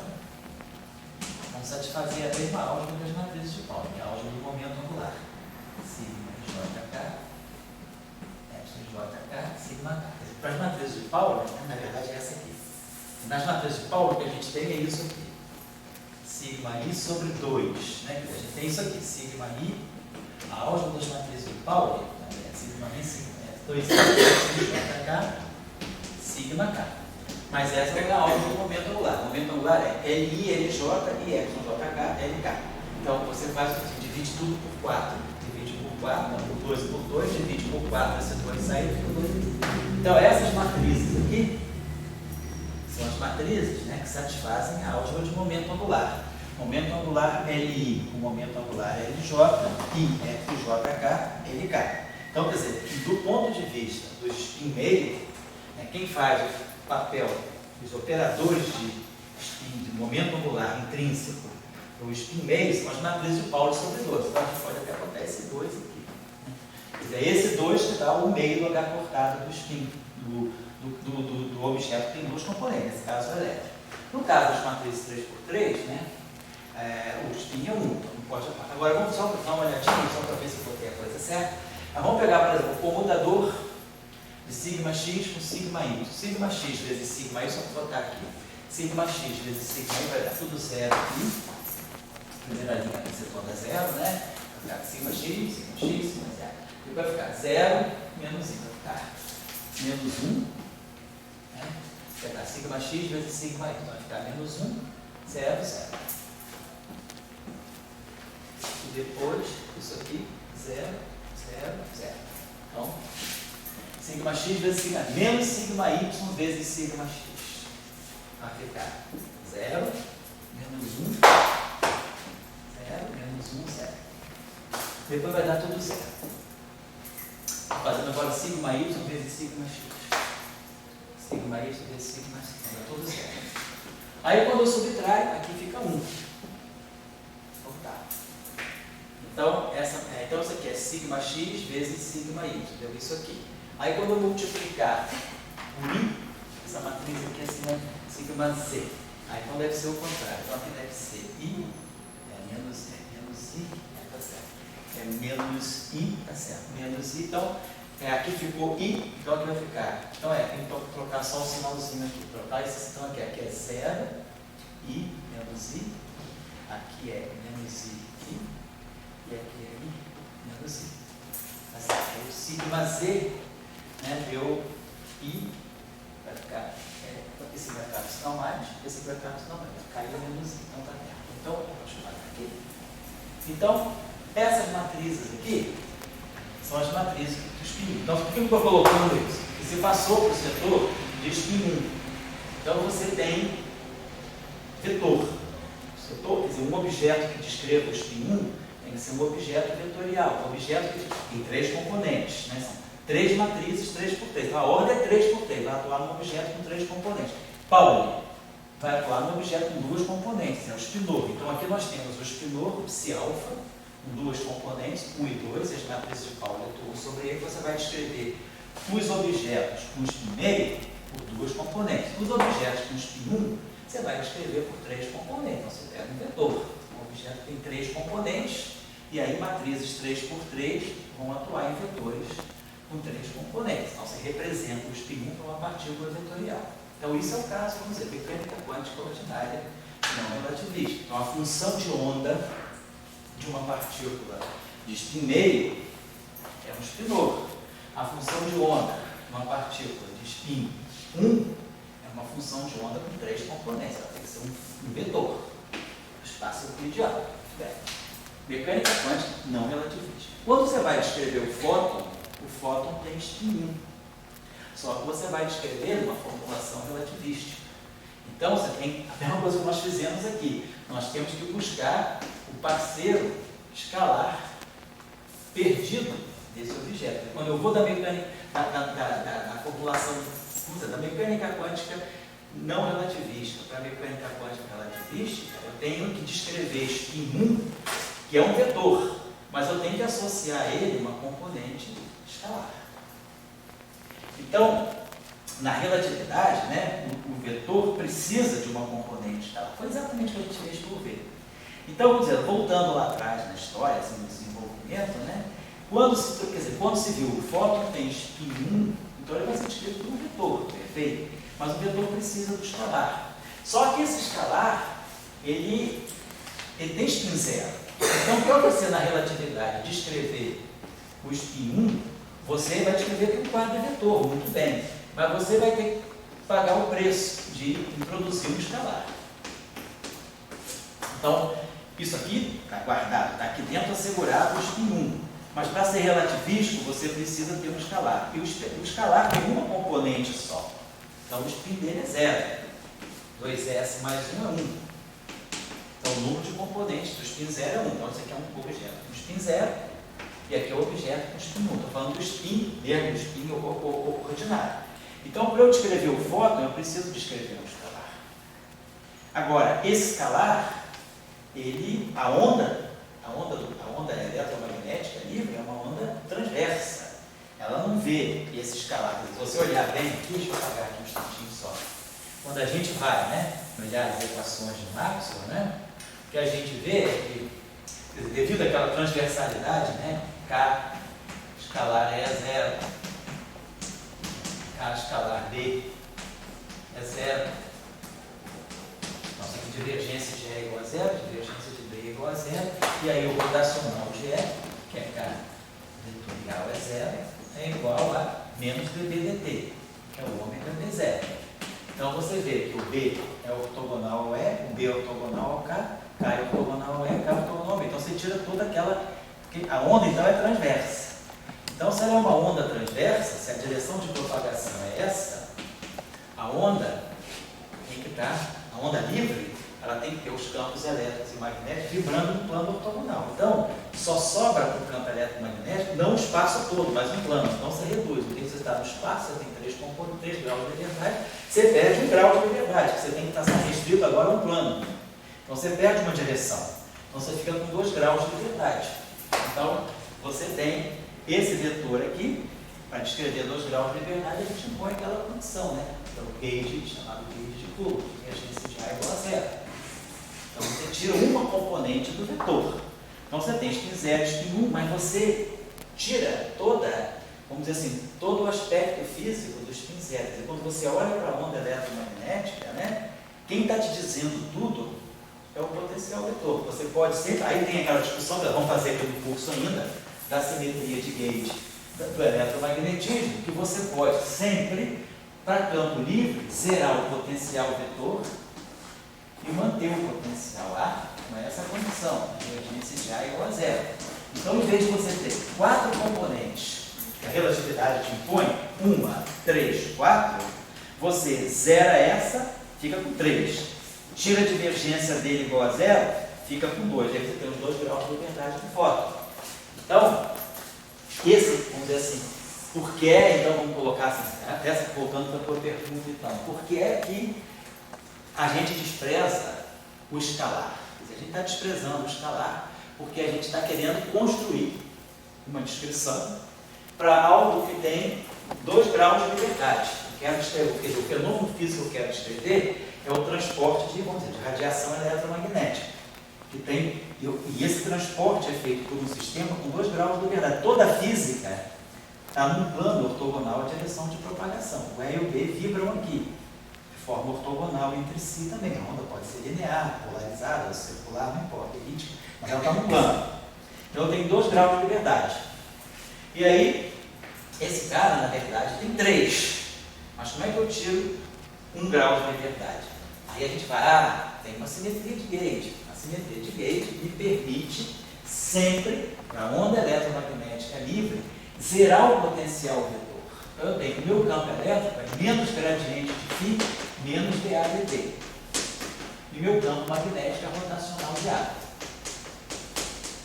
vão satisfazer a mesma álgebra das matrizes de Pauli, que é a álgebra do momento angular. Sigma jk, epsilon jk, sigma k. Para as matrizes de Pauli, na verdade é essa aqui. Nas matrizes de Pauli, o que a gente tem é isso aqui. Sigma i sobre 2, né? A gente tem isso aqui, sigma i, a álgebra das matrizes de Pauli, sigma nem sigma, 2 sigma sigma k. Mas essa é a álgebra do momento angular. O momento angular é Li, Lj e Jk, Lk. Então você faz assim, divide tudo por 4. Divide por 4, por 2 por 2, divide por 4, esse 2 sai e fica 2. Então essas matrizes aqui são as matrizes, né, que satisfazem a álgebra de momento angular. Momento angular Li, o momento angular Lj, I, Fjk, Lk. Então, quer dizer, do ponto de vista do spin meio, né, quem faz o papel dos operadores de spin, de momento angular intrínseco, o spin meio são as matrizes de Pauli sobre 2. Então, a gente pode até botar esse 2 aqui. Quer dizer, esse 2 que dá o meio do H cortado do spin, do objeto que tem duas componentes, nesse caso o elétrico. No caso das matrizes 3x3, né, o spin é 1, então não pode apagar. Agora vamos só dar uma olhadinha, só para ver se eu botei a coisa certa. Vamos pegar, por exemplo, o comutador de sigma x com sigma y. Sigma x vezes sigma y, só para botar aqui. Sigma x vezes sigma y vai dar tudo zero aqui. Primeira linha vai ser toda zero, né? Vai ficar sigma x, sigma zero. E vai ficar 0 menos y, vai ficar menos 1. Né? Vai ficar sigma x vezes sigma y, então vai ficar menos 1, 0, 0. E depois, isso aqui, 0, 0, 0. Então, sigma x vezes sigma y, menos sigma y vezes sigma x. Vai ficar 0, menos 1, 0, menos 1, 0. Depois vai dar tudo 0. Fazendo agora sigma y vezes sigma x. Sigma y vezes sigma x. Vai dar tudo 0. Aí quando eu subtrai, aqui fica 1. Então, então isso aqui é sigma x vezes sigma y, deu isso aqui. Aí quando eu multiplicar por i, essa matriz aqui é sigma z. Aí então deve ser o contrário. Então aqui deve ser i, menos i, tá certo. Menos i, tá certo. Menos i, então aqui ficou i, então aqui vai ficar. Então tem que trocar só o sinalzinho aqui. Trocar esse então aqui é 0, i, menos i. Aqui é menos i. E aqui é I, menos I. Assim, o sigma Z, né, deu I, vai ficar, esse vai ficar no sinal mais, esse vai ficar no sinal mais, vai ficar I menos I, então tá certo. Então, deixa eu parar aqui. Então, essas matrizes aqui são as matrizes do spin 1. Então, por que eu estou colocando isso? Porque você passou para o setor de spin 1. Então, você tem vetor. Setor, quer dizer, um objeto que descreva o spin 1 tem que ser um objeto vetorial, um objeto que tem 3 componentes, né? São 3 matrizes, 3x3. Então, a ordem é 3x3, vai atuar num objeto com 3 componentes. Pauli vai atuar num objeto com 2 componentes, é o spinor. Então, aqui nós temos o spinor psi-alfa, com 2 componentes, 1 e 2, as matrizes de Pauli atuam sobre ele. Você vai descrever os objetos com spin meio por 2 componentes. Os objetos com spin 1, você vai descrever por 3 componentes. Então, você pega um vetor. O objeto tem 3 componentes, e aí matrizes 3x3 vão atuar em vetores com 3 componentes. Então, você representa o spin 1 para uma partícula vetorial. Então, isso é o caso, vamos dizer, mecânica quântica ordinária não relativista. Então, a função de onda de uma partícula de spin meio é um spinor. A função de onda de uma partícula de spin 1 é uma função de onda com 3 componentes. Ela tem que ser um vetor. Espaço euclidiano. Mecânica quântica não relativista. Quando você vai descrever o fóton tem spin 1. Só que você vai descrever uma formulação relativística. Então, você tem a mesma coisa que nós fizemos aqui. Nós temos que buscar o parceiro escalar perdido desse objeto. Quando eu vou da mecânica, da formulação da mecânica quântica não relativista para a mecânica quântica relativista, eu tenho que descrever spin 1, que é um vetor, mas eu tenho que associar a ele uma componente escalar. Então, na relatividade, né, o vetor precisa de uma componente escalar. Foi exatamente o que a gente fez por ver. Então, vamos dizer, voltando lá atrás na história, assim, no desenvolvimento, né, quando se viu o fóton tem spin 1, então ele vai ser descrito por um vetor, perfeito? Mas o vetor precisa do escalar. Só que esse escalar, ele tem spin 0. Então, para você na relatividade descrever o spin 1, você vai descrever com um quadro vetor, muito bem. Mas você vai ter que pagar o preço de introduzir um escalar. Então, isso aqui está guardado, está aqui dentro assegurado o spin 1. Mas para ser relativístico, você precisa ter um escalar. E o escalar tem uma componente só. Então, o spin dele é 0. 2s mais 1 é 1. Então, o número de componentes do spin 0 é 1. Então, isso aqui é um objeto com spin 0. E aqui é o objeto com spin 1. Estou falando do spin mesmo, do spin ordinário. Então, para eu descrever o fóton, eu preciso descrever um escalar. Agora, esse escalar, a onda eletromagnética livre é uma onda transversa. Ela não vê esse escalar. Se você olhar bem aqui, deixa eu apagar aqui um instantinho só. Quando a gente vai, né, olhar as equações de Maxwell, né, o que a gente vê é que, devido àquela transversalidade, né, K escalar E é 0, K escalar B é 0. Nossa divergência de E é igual a 0, divergência de B é igual a 0, e aí o rotacional de E, que é K vetorial é 0, é igual a menos dB/dt, que é o ômega B0. Então você vê que o B é ortogonal ao E, o B é ortogonal ao K, K é ortogonal ao E, K é ortogonal ao B. Então você tira toda aquela... A onda então é transversa. Então se ela é uma onda transversa, se a direção de propagação é essa, a onda tem que estar... A onda livre, ela tem que ter os campos elétricos e magnéticos vibrando no plano ortogonal. Então, só sobra para o campo eletromagnético, não o espaço todo, mas um plano. Então, você reduz. Porque você está no espaço, você tem 3 graus de liberdade, você perde 1 grau de liberdade, porque você tem que estar restrito agora a um plano. Então, você perde uma direção. Então, você fica com 2 graus de liberdade. Então, você tem esse vetor aqui, para descrever 2 graus de liberdade, a gente impõe aquela condição, né? Que é o gauge, chamado gauge de Coulomb, que a gente já é igual a 0. Então, você tira uma componente do vetor. Então, você tem spin 0, spin 1, mas você tira vamos dizer assim, todo o aspecto físico do spin 0. Quer dizer, quando você olha para a onda eletromagnética, né, quem está te dizendo tudo é o potencial vetor. Você pode sempre... Aí tem aquela discussão, que vamos fazer aqui no curso ainda, da simetria de gauge do eletromagnetismo, que você pode sempre, para campo livre, zerar o potencial vetor e manter o potencial A, com essa condição, a divergência de A é igual a 0. Então, em vez de você ter 4 componentes que a relatividade te impõe, 1, 3, 4, você zera essa, fica com 3. Tira a divergência dele igual a 0, fica com 2. Aí você tem os 2 graus de liberdade do fóton. Então, vamos dizer assim, por que, então vamos colocar assim, até voltando para a tua pergunta, então, por que é que a gente despreza o escalar? Quer dizer, a gente está desprezando o escalar porque a gente está querendo construir uma descrição para algo que tem 2 graus de liberdade. Quer dizer, o fenômeno físico que eu quero descrever é o transporte de radiação eletromagnética. E esse transporte é feito por um sistema com 2 graus de liberdade. Toda a física está num plano ortogonal à direção de propagação. O E e o B vibram aqui, de forma ortogonal entre si também. A onda pode ser linear, polarizada, circular, não importa, elíptica, mas ela está no plano. Então eu tenho 2 graus de liberdade. E aí, esse cara, na verdade, tem 3. Mas como é que eu tiro 1 grau de liberdade? Aí a gente vai, tem uma simetria de gauge. A simetria de gauge me permite sempre, para a onda eletromagnética livre, zerar o potencial vetor. Eu tenho o meu campo elétrico, é menos gradiente de φ menos dAdt. E meu campo magnético é rotacional de A.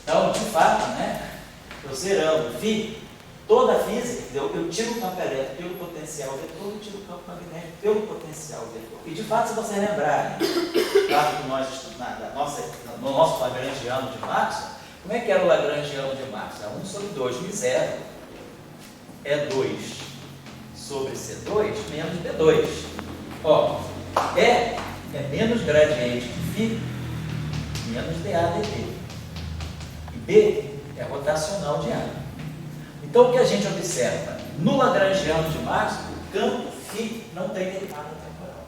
Então, de fato, né, eu zerando φ, toda a física, eu tiro o campo elétrico pelo potencial vetor e tiro o campo magnético pelo potencial vetor. E de fato, se vocês lembrarem, claro que nós no nosso lagrangiano de Maxwell, como é que era o lagrangiano de Maxwell? 1 sobre 2, μ0 é 2 sobre C2 menos B2. Ó, é menos gradiente de φ menos dAdt. E B é rotacional de A. Então, o que a gente observa? No lagrangiano de Maxwell, o campo φ não tem derivada temporal.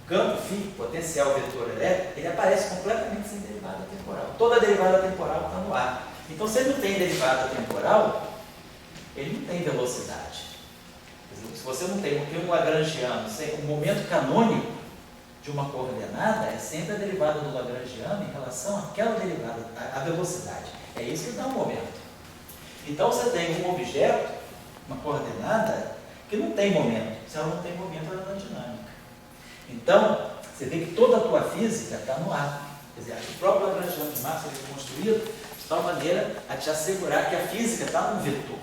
O campo φ, potencial vetor elétrico, ele aparece completamente sem derivada temporal. Toda derivada temporal está no A. Então, se ele não tem derivada temporal, ele não tem velocidade. Se você não tem, porque um lagrangiano, o momento canônico de uma coordenada é sempre a derivada do lagrangiano em relação àquela derivada, à velocidade. É isso que dá um momento. Então, você tem um objeto, uma coordenada, que não tem momento. Se ela não tem momento, ela não é dinâmica. Então, você vê que toda a tua física está no ar. Quer dizer, o próprio lagrangiano de Maxwell foi construído de tal maneira a te assegurar que a física está num vetor.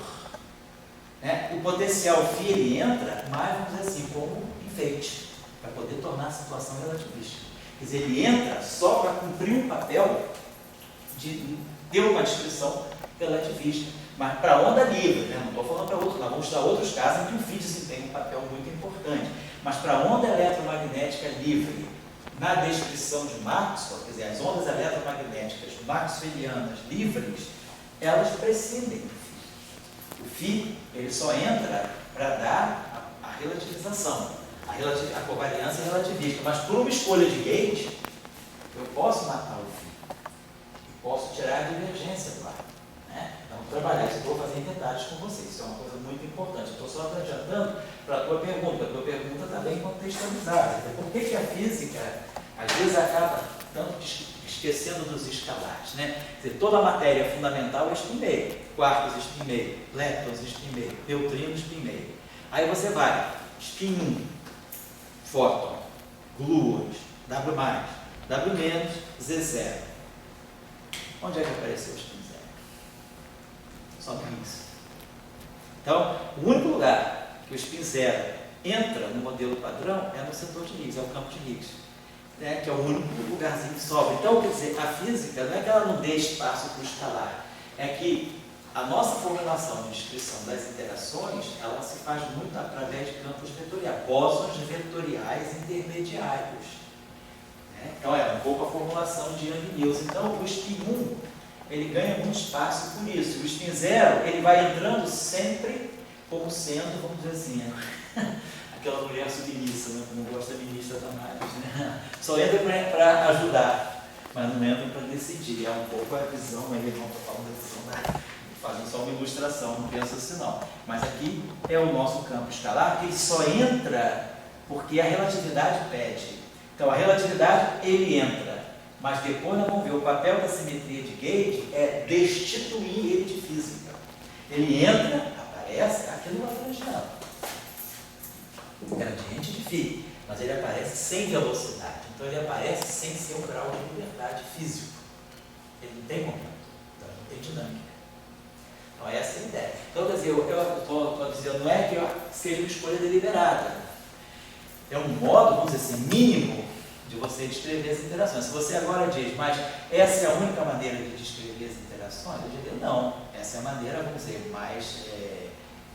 Né? O potencial φ ele entra, mas vamos dizer assim, como enfeite, para poder tornar a situação relativista. Quer dizer, ele entra só para cumprir um papel de ter uma descrição relativista. Mas para a onda livre, né? Não estou falando para outros, nós vamos estudar outros casos em que o φ desempenha um papel muito importante. Mas para a onda eletromagnética livre, na descrição de Maxwell, quer dizer, as ondas eletromagnéticas maxwellianas livres, elas prescindem do φ. O φ ele só entra para dar a relativização, a covariância relativista. Mas por uma escolha de gate, eu posso matar o φ. E posso tirar a divergência do ar. Vamos trabalhar isso, vou fazer em detalhes com vocês, isso é uma coisa muito importante. Eu estou só adiantando para a tua pergunta está bem contextualizada. Por que a física, às vezes, acaba tanto esquecendo dos escalares? Né? Quer dizer, toda a matéria fundamental é spin-meio, quarks spin-meio, leptons spin-meio, neutrinos spin-meio. Aí você vai, spin 1, fóton, gluons, W+, W-, Z0. Onde é que apareceu o spin 0? Só no Higgs. Então, o único lugar que o spin 0 entra no modelo padrão é no setor de Higgs, é o campo de Higgs, né, que é o único lugarzinho que sobra. Então, quer dizer, a física não é que ela não dê espaço para o escalar, é que a nossa formulação de descrição das interações, ela se faz muito através de campos vetoriais, bósons vetoriais intermediários. Né? Então, é um pouco a formulação de Young-Mills. Então, o spin 1 ele ganha muito espaço por isso. O spin 0, ele vai entrando sempre como sendo, vamos dizer assim, aquela mulher submissa, né? Como gosta da ministra Damares, né? Só entra para ajudar, mas não entra para decidir. É um pouco a visão, aí não estou falando da visão, fazendo só uma ilustração, não pensa assim não. Mas aqui é o nosso campo escalar, que ele só entra porque a relatividade pede. Então, a relatividade, ele entra. Mas depois nós vamos ver, o papel da simetria de Gauge é destituir ele de física. Ele entra, aparece aqui no lagrangiano, gradiente de φ, mas ele aparece sem velocidade. Então ele aparece sem seu grau de liberdade físico. Ele não tem momento, então ele não tem dinâmica. Então essa é a ideia. Então quer dizer, eu estou dizendo, não é que seja uma escolha deliberada. É um modo, vamos dizer assim, mínimo de você descrever as interações. Se você agora diz, mas essa é a única maneira de descrever as interações, eu diria, não, essa é a maneira, vamos dizer, mais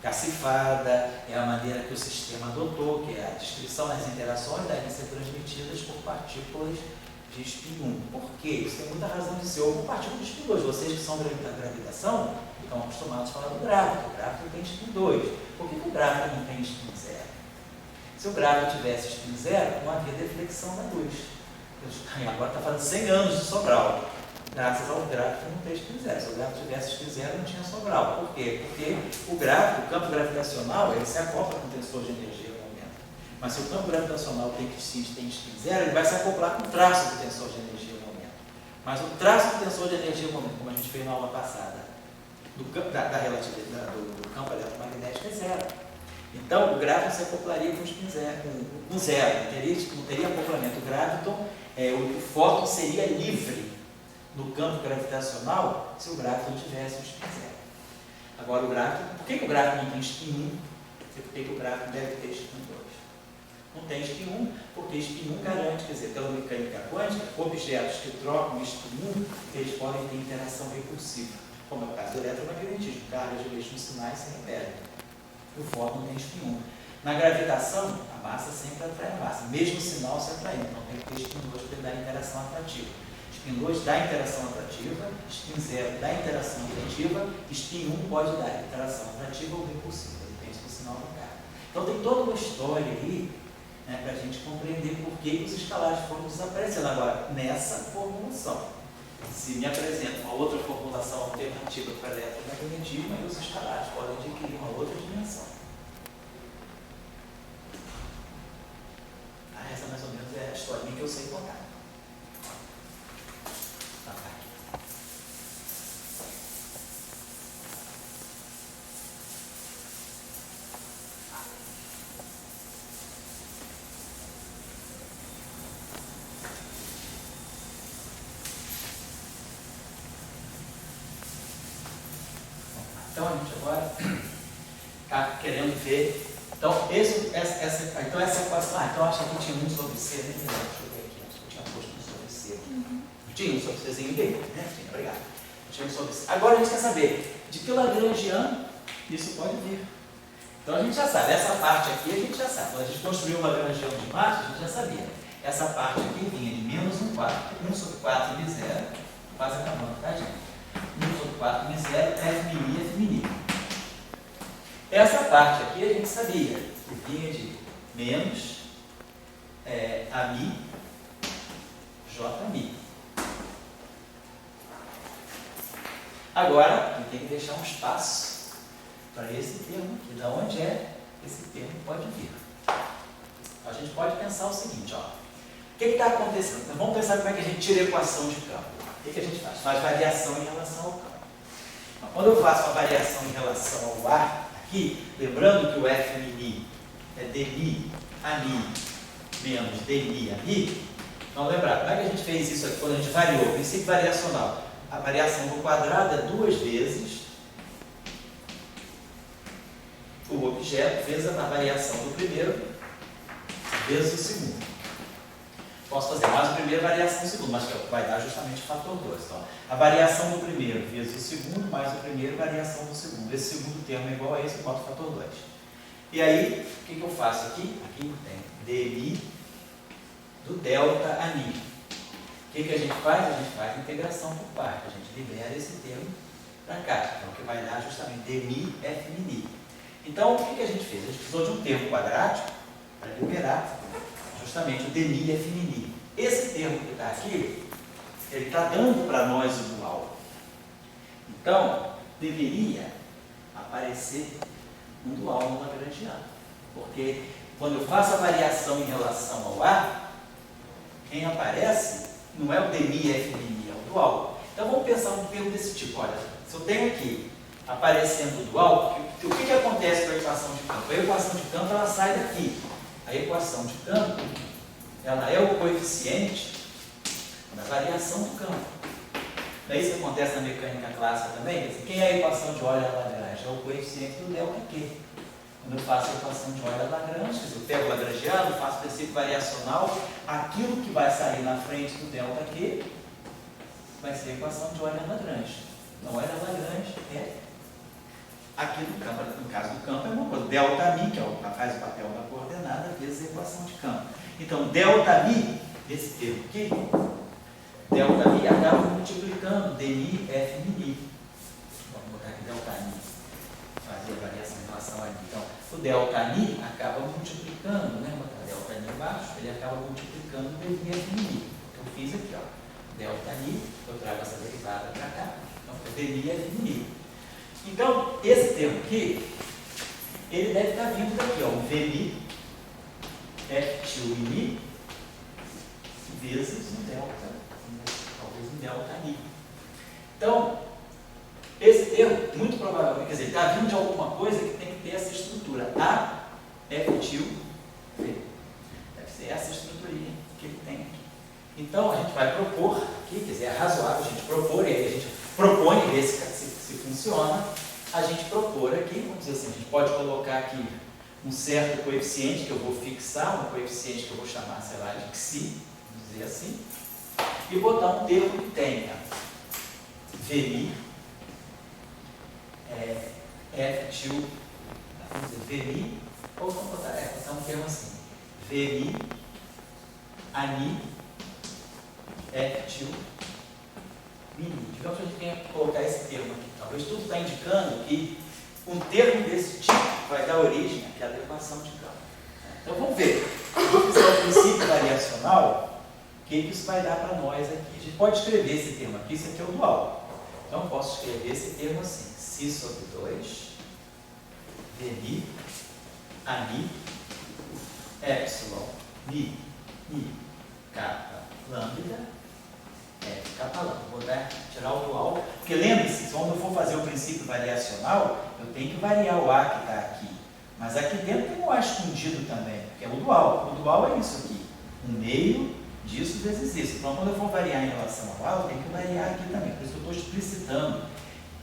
cacifada, é a maneira que o sistema adotou, que é a descrição das interações devem ser transmitidas por partículas de spin 1. Por quê? Isso tem muita razão de ser, ou por partículas de spin 2. Vocês que são da gravitação estão acostumados a falar do gráfico. O gráfico tem spin 2. Por que o gráfico não tem spin 0? Se o gráfico tivesse spin 0, não havia deflexão da luz. Agora está fazendo 100 anos de Sobral, graças ao gráfico que não tem spin 0. Se o gráfico tivesse spin 0, não tinha Sobral. Por quê? Porque o gráfico, o campo gravitacional, ele se acopla com o tensor de energia no momento. Mas se o campo gravitacional tem spin 0, ele vai se acoplar com o traço do tensor de energia no momento. Mas o traço do tensor de energia no momento, como a gente fez na aula passada, do campo eletromagnético é 0. Então, o graviton se acoplaria com com zero, não teria acoplamento. O graviton, o fóton seria livre no campo gravitacional se o graviton tivesse o spin zero. Agora, o graviton, por que o graviton não tem spin 1? Por que o graviton deve ter spin 2? Não tem spin 1, porque spin 1 garante, quer dizer, pela mecânica quântica, objetos que trocam spin 1, eles podem ter interação repulsiva, como é o caso do eletromagnetismo, cargas de elétrons sinais se repelem. O fóton tem spin 1. Na gravitação, a massa sempre atrai a massa, mesmo o sinal se atraindo, então tem que ter spin 2 para dar interação atrativa. Spin 2 dá interação atrativa, spin 0 dá interação atrativa, spin 1 pode dar interação atrativa ou repulsiva, depende do sinal do carro. Então tem toda uma história aí, né, para a gente compreender por que os escalares foram desaparecendo. Agora, nessa formulação, se me apresenta uma outra formulação alternativa para eletromagnetismo, aí os escalares podem adquirir uma outra dimensão. Essa mais ou menos é a historinha que eu sei contar. Então a gente agora está querendo ver. Então, essa equação. Então eu acho que tinha 1 sobre C, né? Deixa eu ver aqui, acho que eu tinha posto 1 sobre C. Tinha 1 sobre Czinho bem, né? Tinha, obrigado. Tinha 1 sobre C. Agora a gente quer saber de que Lagrangiano isso pode vir. Então a gente já sabe, essa parte aqui a gente já sabe. Quando a gente construiu o Lagrangiano de Massa, a gente já sabia. Essa parte aqui vinha de menos 1 quarto, 1 sobre 4 de 0, quase acabando, tá, gente? 1 sobre 4 de 0, F mini, F mini. Essa parte aqui a gente sabia, que vinha de menos a mi, j mi. Agora, a gente tem que deixar um espaço para esse termo aqui, da onde esse termo pode vir. A gente pode pensar o seguinte, ó. O que está acontecendo? Então, vamos pensar como é que a gente tira a equação de campo. O que a gente faz? Faz variação em relação ao campo. Então, quando eu faço a variação em relação ao ar, aqui, lembrando que o F mini é dmi a mi menos dmi a mi, então lembrar, como é que a gente fez isso aqui quando a gente variou? O princípio variacional. A variação do quadrado é 2 vezes o objeto vezes a variação do primeiro vezes o segundo. Posso fazer mais a primeira variação do segundo, mas que vai dar justamente o fator 2. Então, a variação do primeiro vezes o segundo, mais o primeiro, variação do segundo. Esse segundo termo é igual a esse, eu boto o fator 2. E aí, o que eu faço aqui? Aqui tem dmi do delta a mi. O que a gente faz? A gente faz a integração por parte. A gente libera esse termo para cá. Então, que vai dar justamente dmi f mini. Então, o que a gente fez? A gente precisou de um termo quadrático para liberar justamente o dmi f mini. Esse termo que está aqui, ele está dando para nós o dual. Então, deveria aparecer um dual no Lagrangiano. Porque quando eu faço a variação em relação ao A, quem aparece não é o dmi f mini, é o dual. Então vamos pensar um termo desse tipo. Olha, se eu tenho aqui aparecendo o dual, o que acontece com a equação de campo? A equação de campo ela sai daqui. A equação de campo ela é o coeficiente da variação do campo. Não é isso que acontece na mecânica clássica também? Quer dizer, quem é a equação de Euler-Lagrange? É o coeficiente do ΔQ. Quando eu faço a equação de Euler-Lagrange, eu pego o Lagrangiano, faço o princípio variacional, aquilo que vai sair na frente do ΔQ vai ser a equação de Euler-Lagrange. Então, Euler-Lagrange é aqui no campo. No caso do campo é uma coisa. Δmi, que faz o papel da coordenada, vezes a equação de campo. Então, Δmi, esse termo aqui, Δmi acaba multiplicando dmi f mini. Vamos botar aqui Δmi, fazer a variação em relação a mi. Então, o Δmi acaba multiplicando, né? Vou botar Δmi embaixo, ele acaba multiplicando dmi f mini. Eu fiz aqui, ó. Δmi, eu trago essa derivada para cá. Então, dmi f mini. Então, esse termo aqui, ele deve estar vindo daqui, ó. O vmi é tio mi vezes um delta, talvez um delta mi. Então, esse termo, muito provavelmente, quer dizer, está vindo de alguma coisa que tem que ter essa estrutura. A tio V. Deve ser essa estruturinha que ele tem aqui. Então, a gente vai propor, aqui, quer dizer, é razoável a gente propor, e aí a gente propõe ver se funciona, a gente propor aqui, vamos dizer assim, a gente pode colocar aqui um certo coeficiente que eu vou fixar, um coeficiente que eu vou chamar, sei lá, de xi, vamos dizer assim, e botar um termo que tenha VI, F til, vamos dizer, VI, ou vamos botar um termo assim, VI, ANI, F til, mini. Digamos que a gente tenha que colocar esse termo aqui. Talvez tudo está indicando que um termo desse tipo vai dar origem àquela equação de campo. Então vamos ver. Se eu fizer o princípio variacional, o que isso vai dar para nós aqui? A gente pode escrever esse termo aqui, esse aqui é o dual. Então eu posso escrever esse termo assim: Xi sobre 2, VI, ANI, Epsilon, Mi, kappa, lambda, F kappa lambda. Vou tirar o dual, porque lembre-se, quando eu for fazer o princípio variacional, eu tenho que variar o A que está aqui. Mas aqui dentro tem um A escondido também, que é o dual. O dual é isso aqui, 1/2 disso vezes isso. Então, quando eu for variar em relação ao A, eu tenho que variar aqui também. Por isso que eu estou explicitando.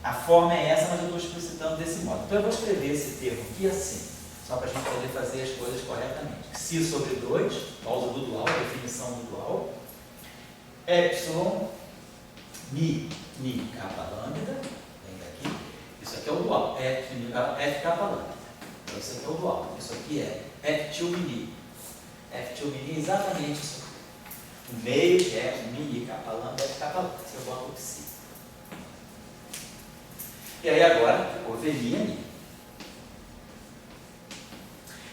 A forma é essa, mas eu estou explicitando desse modo. Então, eu vou escrever esse termo aqui assim, só para a gente poder fazer as coisas corretamente. Xi sobre 2, por causa do dual, a definição do dual. Epsilon, Mi kappa lambda, vem daqui. Isso aqui é o dual, F kappa lambda. Então, isso aqui é o dual. Isso aqui é F til mini. F til mini é exatamente isso aqui. O meio, que é o mini kappa lambda, F kappa lambda. Se eu boto o Xi. E aí agora ficou VI ali.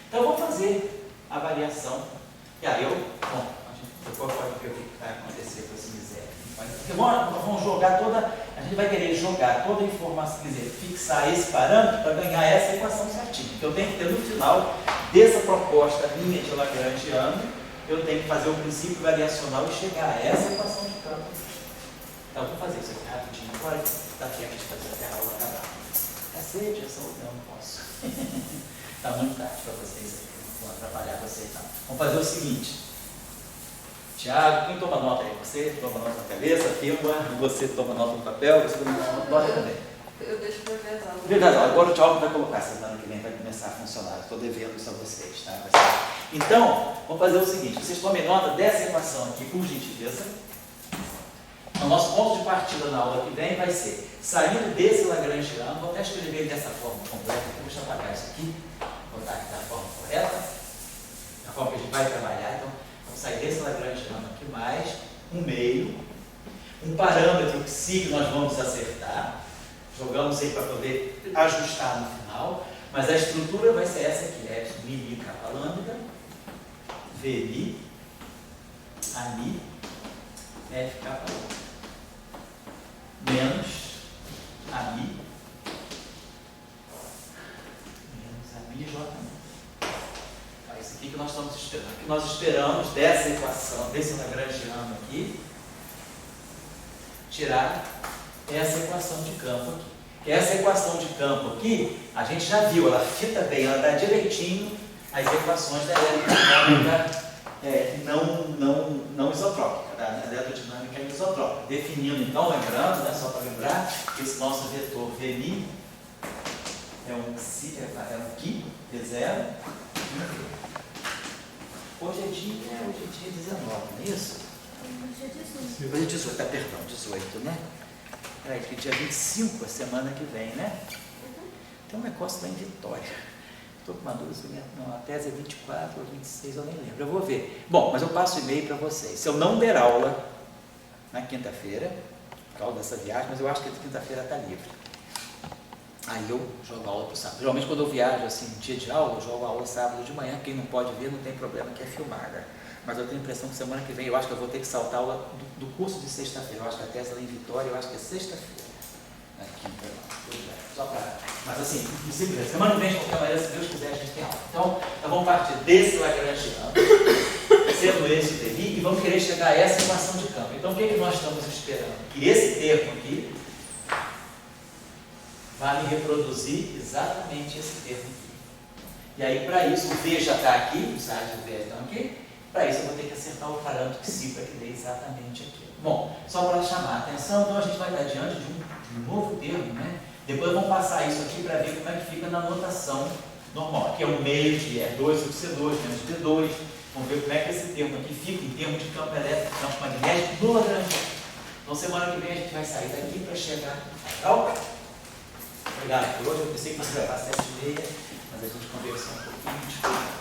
Então vamos fazer a variação. E aí bom, a gente depois pode ver o que vai acontecer com esse miséria. Porque vamos jogar a gente vai querer jogar toda a informação, quer dizer, fixar esse parâmetro para ganhar essa equação certinha. Que eu tenho que ter no final dessa proposta minha de Lagrangiano, eu tenho que fazer o princípio variacional e chegar a essa equação de campo. Então vamos fazer isso aqui rapidinho agora, que está tempo de fazer até a aula acabar. Cacete, eu não posso. Está muito tarde para vocês aqui, não vou atrapalhar vocês não. Vamos fazer o seguinte. Tiago, quem toma nota aí? Você toma nota na cabeça, firma, você toma nota no papel, você toma nota também. Eu deixo para ver. Verdade, agora o Tiago vai colocar, semana que vem vai começar a funcionar. Estou devendo isso a vocês, tá? Então, vamos fazer o seguinte, vocês tomem nota dessa equação aqui, por gentileza. O nosso ponto de partida na aula que vem vai ser, saindo desse Lagrangiano, vou até escrever ele dessa forma completa, deixa eu apagar isso aqui, vou botar aqui da forma correta, da forma que a gente vai trabalhar. Então, vamos sair desse Lagrangiano aqui mais, um meio, um parâmetro Xi que nós vamos acertar, jogamos aí para poder ajustar no final, mas a estrutura vai ser essa aqui, mini kappa lambda, VI, ANI, F kappa lambda. Menos AMI J. Então, isso aqui que nós estamos esperando. O que nós esperamos dessa equação, desse Lagrangiano aqui, tirar essa equação de campo aqui. E essa equação de campo aqui, a gente já viu, ela fita bem, ela dá direitinho as equações da eletrodinâmica não isotrópica, da eletrodinâmica isotrópica. Definindo, então, lembrando, né, só para lembrar, que esse nosso vetor VI é um Ki, V0. Hoje é dia 19, não é isso? Hoje é 18, perdão, 18, né? Peraí, que dia 25, a semana que vem, né? Tem um negócio lá em Vitória. Estou com uma dúvida, não, a tese é 24 ou 26, eu nem lembro, eu vou ver. Bom, mas eu passo o e-mail para vocês. Se eu não der aula na quinta-feira, por causa dessa viagem, mas eu acho que quinta-feira está livre. Aí eu jogo aula para o sábado. Geralmente quando eu viajo assim, dia de aula, eu jogo aula sábado de manhã. Quem não pode ver, não tem problema, que é filmada. Mas eu tenho a impressão que semana que vem, eu acho que eu vou ter que saltar a aula do curso de sexta-feira. Eu acho que a tese lá em Vitória, eu acho que é sexta-feira. Na quinta, não. Só para... Mas assim, semana que vem, de qualquer maneira, se Deus quiser, a gente tem aula. Então vamos partir desse Lagrangiano, sendo esse VI, e vamos querer chegar a essa equação de campo. Então o que nós estamos esperando? Que esse termo aqui vai me reproduzir exatamente esse termo aqui. E aí, para isso, o V já está aqui, os raios do V estão aqui. Para isso, eu vou ter que acertar o parâmetro psi para que dê exatamente aquilo. Bom, só para chamar a atenção, então a gente vai estar diante de um novo termo, né? Depois vamos passar isso aqui para ver como é que fica na notação normal. Aqui é o meio de E2 sobre C2, menos D2. Vamos ver como é que esse termo aqui fica em termos de campo elétrico, campo magnético do Lagrange. Então, semana que vem a gente vai sair daqui para chegar. Legal? Obrigado por hoje. Eu pensei que você vai passar 7h30, mas a gente conversou um pouquinho.